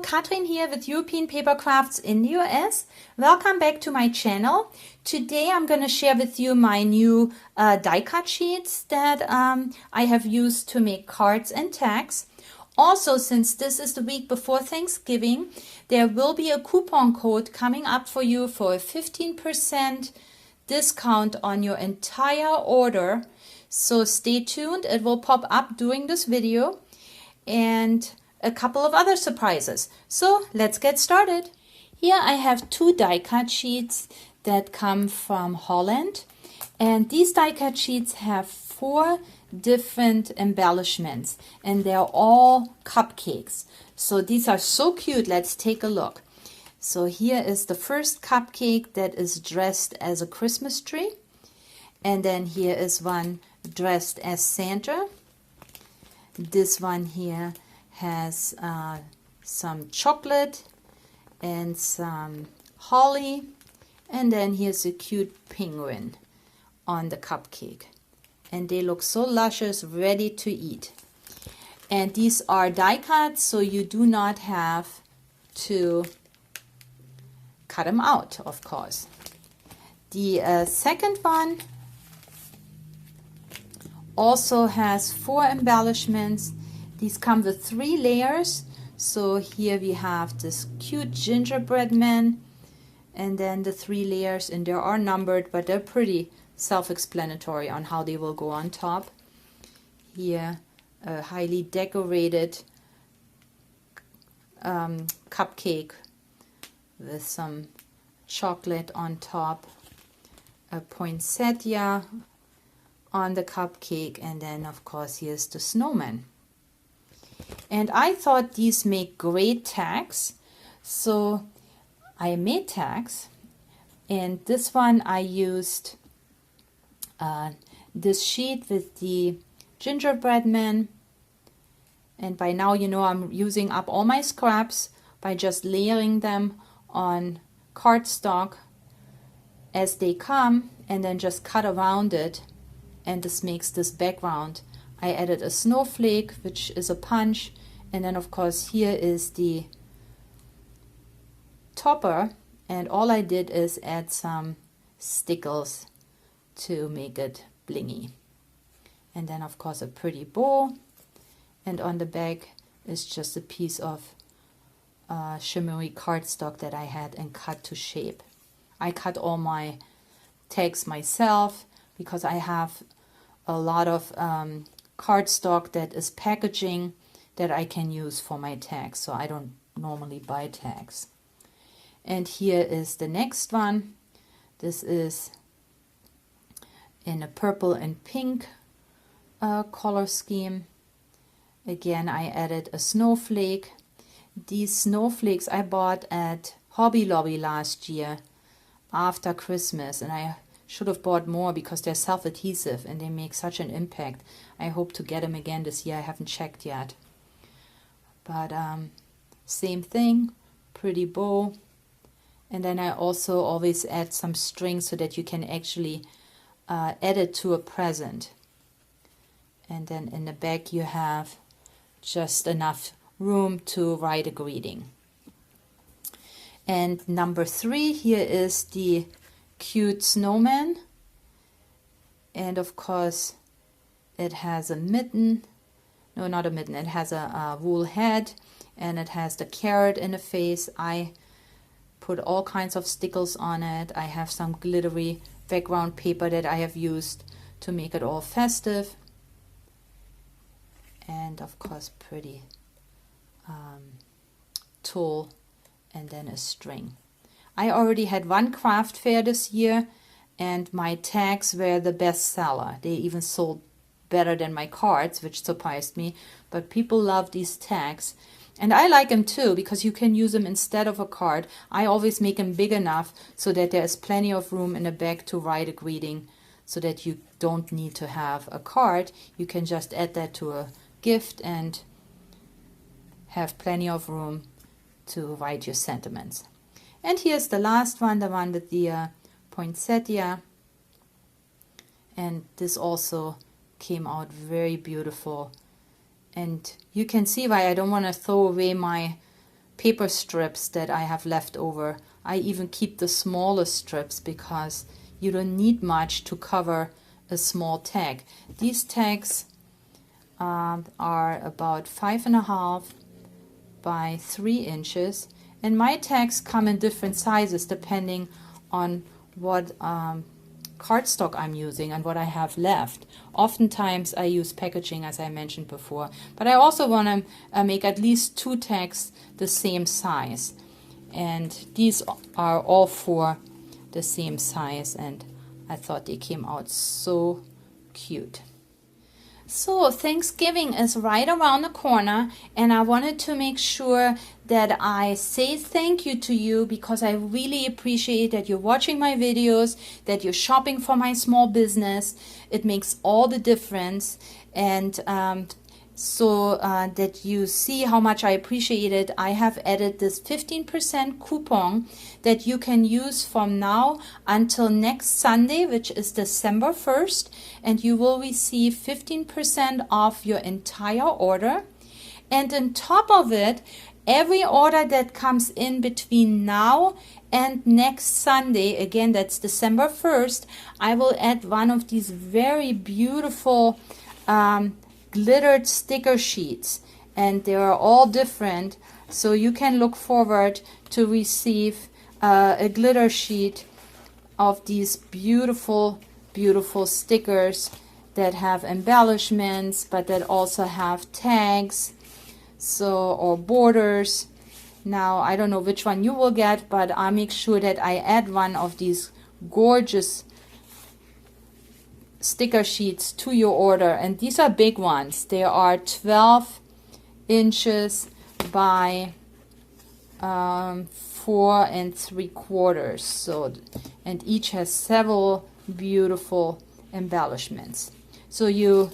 Katrin here with European Paper Crafts in the US. Welcome back to my channel. Today I'm going to share with you my new die cut sheets that I have used to make cards and tags. Also, since this is the week before Thanksgiving, there will be a coupon code coming up for you for a 15% discount on your entire order. So stay tuned, it will pop up during this video, and a couple of other surprises. So let's get started. Here I have two die cut sheets that come from Holland, and these die cut sheets have 4 different embellishments and they're all cupcakes. So these are so cute. Let's take a look. So here is the first cupcake that is dressed as a Christmas tree, and then here is one dressed as Santa. This one here has some chocolate and some holly, and then here's a cute penguin on the cupcake, and they look so luscious, ready to eat. And these are die cuts, so you do not have to cut them out, of course. The second one also has 4 embellishments. These come with 3 layers. So here we have this cute gingerbread man, and then the 3 layers, and they are numbered, but they're pretty self-explanatory on how they will go on top. Here a highly decorated cupcake with some chocolate on top, a poinsettia on the cupcake, and then of course here's the snowman. And I thought these make great tags, so I made tags, and this one I used this sheet with the gingerbread man, and by now you know I'm using up all my scraps by just layering them on cardstock as they come, and then just cut around it, and this makes this background. I added a snowflake, which is a punch, and then of course here is the topper, and all I did is add some stickles to make it blingy. And then of course a pretty bow, and on the back is just a piece of shimmery cardstock that I had and cut to shape. I cut all my tags myself because I have a lot of cardstock that is packaging that I can use for my tags, so I don't normally buy tags. And here is the next one. This is in a purple and pink color scheme. Again, I added a snowflake. These snowflakes I bought at Hobby Lobby last year after Christmas, and I should have bought more because they're self-adhesive and they make such an impact. I hope to get them again this year. I haven't checked yet. But same thing, pretty bow. And then I also always add some string so that you can actually add it to a present. And then in the back you have just enough room to write a greeting. And number 3, here is the cute snowman, and of course it has a mitten, no, not a mitten, it has a wool head, and it has the carrot in the face. I put all kinds of stickles on it. I have some glittery background paper that I have used to make it all festive, and of course pretty tulle, and then a string. I already had one craft fair this year, and my tags were the best seller. They even sold better than my cards, which surprised me, but people love these tags. And I like them too, because you can use them instead of a card. I always make them big enough so that there is plenty of room in the back to write a greeting, so that you don't need to have a card. You can just add that to a gift and have plenty of room to write your sentiments. And here's the last one, the one with the poinsettia, and this also came out very beautiful. And you can see why I don't want to throw away my paper strips that I have left over. I even keep the smallest strips because you don't need much to cover a small tag. These tags are about 5.5 by 3 inches, and my tags come in different sizes depending on what cardstock I'm using and what I have left. Oftentimes I use packaging, as I mentioned before, but I also want to make at least 2 tags the same size, and these are all 4 the same size, and I thought they came out so cute. So Thanksgiving is right around the corner, and I wanted to make sure that I say thank you to you because I really appreciate that you're watching my videos, that you're shopping for my small business. It makes all the difference, and so that you see how much I appreciate it, I have added this 15% coupon that you can use from now until next Sunday, which is December 1st, and you will receive 15% off your entire order. And on top of it, every order that comes in between now and next Sunday, again that's December 1st, I will add one of these very beautiful glittered sticker sheets, and they are all different, so you can look forward to receive a glitter sheet of these beautiful stickers that have embellishments but that also have tags, so, or borders. Now I don't know which one you will get, but I'll make sure that I add one of these gorgeous sticker sheets to your order, and these are big ones. They are 12 inches by 4 3/4, so, and each has several beautiful embellishments, so you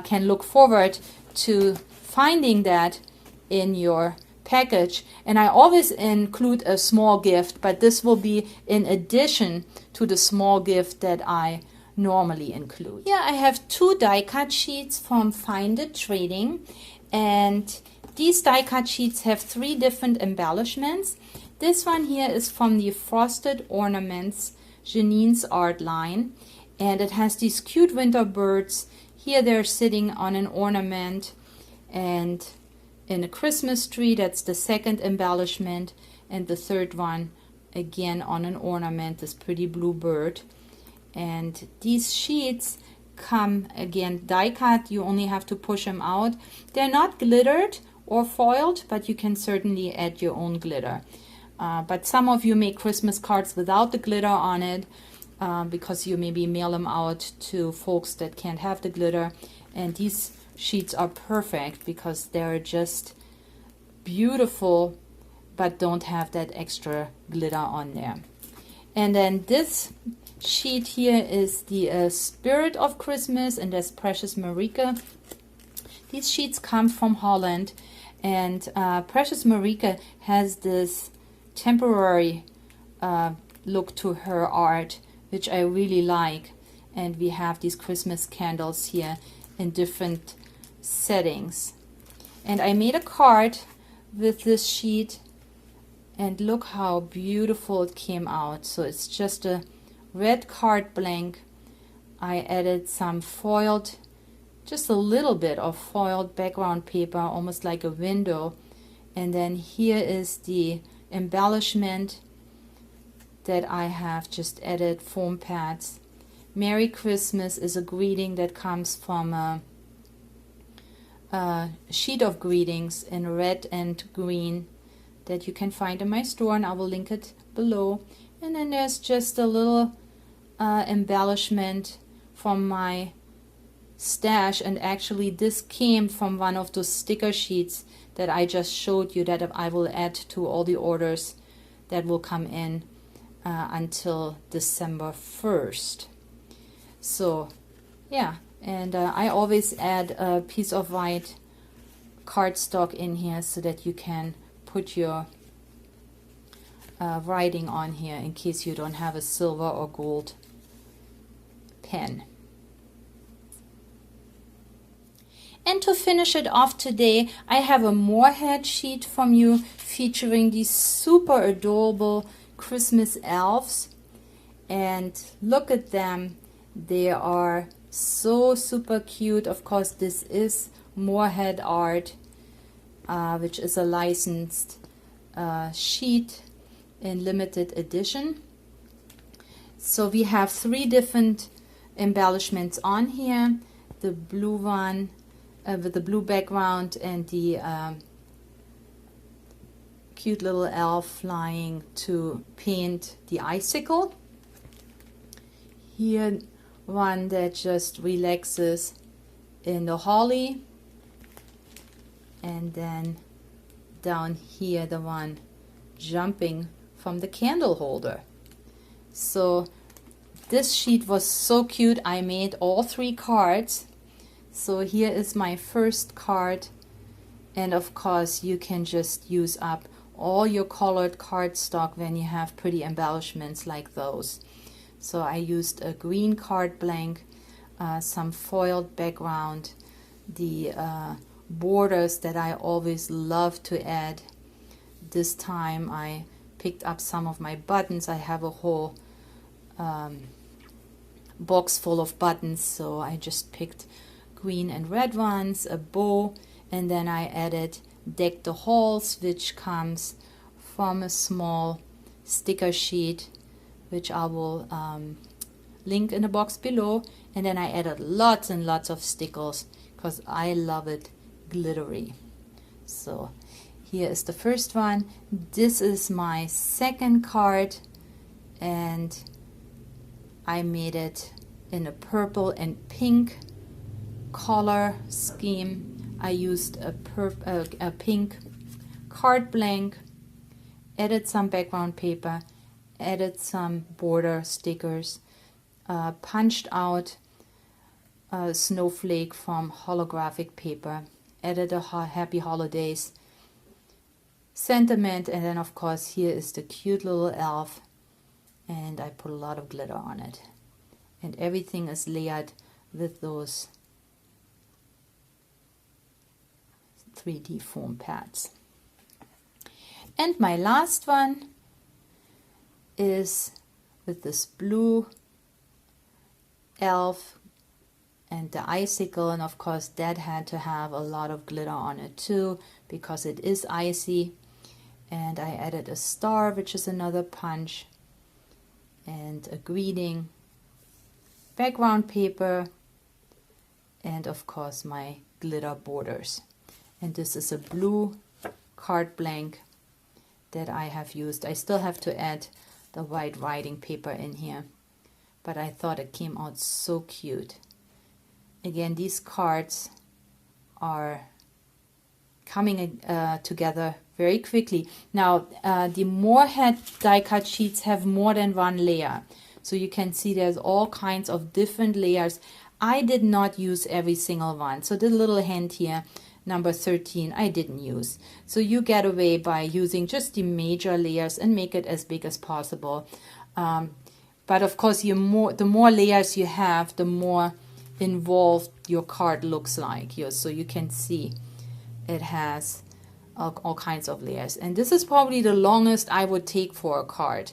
can look forward to finding that in your package. And I always include a small gift, but this will be in addition to the small gift that I normally include. Here I have 2 die cut sheets from Find It Trading, and these die cut sheets have 3 different embellishments. This one here is from the Frosted Ornaments Janine's art line, and it has these cute winter birds. Here they're sitting on an ornament and in a Christmas tree. That's the second embellishment, and the third one again on an ornament, this pretty blue bird. And these sheets come again die cut. You only have to push them out. They're not glittered or foiled, but you can certainly add your own glitter. But some of you make Christmas cards without the glitter on it because you maybe mail them out to folks that can't have the glitter. And these sheets are perfect because they're just beautiful but don't have that extra glitter on there. And then this sheet here is the Spirit of Christmas, and that's Precious Marika. These sheets come from Holland, and Precious Marika has this temporary look to her art, which I really like. And we have these Christmas candles here in different settings. And I made a card with this sheet, and look how beautiful it came out. So it's just a red card blank. I added some foiled, just a little bit of foiled background paper, almost like a window. And then here is the embellishment that I have just added foam pads. Merry Christmas is a greeting that comes from a sheet of greetings in red and green that you can find in my store, and I will link it below. And then there's just a little embellishment from my stash, and actually this came from one of those sticker sheets that I just showed you that I will add to all the orders that will come in until December 1st. So yeah, and I always add a piece of white cardstock in here so that you can put your writing on here in case you don't have a silver or gold pen. And to finish it off today, I have a Moorhead sheet from you, featuring these super adorable Christmas elves. And look at them. They are so super cute. Of course, this is Moorhead Art, which is a licensed sheet in limited edition. So we have 3 different embellishments on here. The blue one with the blue background and the cute little elf flying to paint the icicle. Here one that just relaxes in the holly, and then down here the one jumping from the candle holder. So this sheet was so cute. I made all 3 cards. So here is my first card, and of course you can just use up all your colored cardstock when you have pretty embellishments like those. So I used a green card blank, some foiled background, the borders that I always love to add. This time I picked up some of my buttons. I have a whole box full of buttons, so I just picked green and red ones, a bow, and then I added Deck the Halls, which comes from a small sticker sheet, which I will link in the box below. And then I added lots and lots of stickers because I love it glittery. So here is the first one. This is my second card, and I made it in a purple and pink color scheme. I used a pink card blank, added some background paper, added some border stickers, punched out a snowflake from holographic paper, added a happy holidays sentiment, and then of course here is the cute little elf, and I put a lot of glitter on it, and everything is layered with those 3D foam pads. And my last one is with this blue elf and the icicle, and of course that had to have a lot of glitter on it too because it is icy. And I added a star, which is another punch, and a greeting, background paper, and of course my glitter borders. And this is a blue card blank that I have used. I still have to add the white writing paper in here, but I thought it came out so cute. Again, these cards are coming together very quickly. Now, the Moorhead die cut sheets have more than one layer. So you can see there's all kinds of different layers. I did not use every single one. So the little hand here, number 13, I didn't use. So you get away by using just the major layers and make it as big as possible. But of course, the more layers you have, the more involved your card looks like. So you can see it has all kinds of layers. And this is probably the longest I would take for a card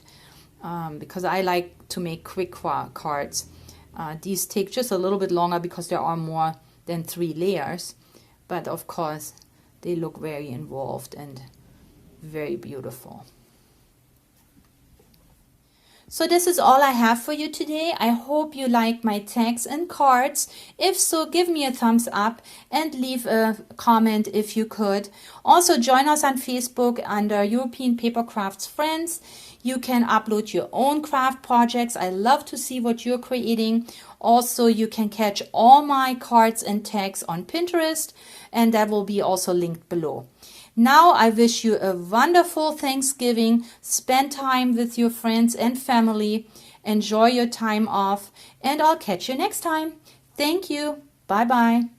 because I like to make quick cards. These take just a little bit longer because there are more than 3 layers. But of course, they look very involved and very beautiful. So this is all I have for you today. I hope you liked my tags and cards. If so, give me a thumbs up and leave a comment if you could. Also join us on Facebook under European Paper Crafts Friends. You can upload your own craft projects. I love to see what you're creating. Also, you can catch all my cards and tags on Pinterest, and that will be also linked below. Now I wish you a wonderful Thanksgiving. Spend time with your friends and family. Enjoy your time off, and I'll catch you next time. Thank you. Bye-bye.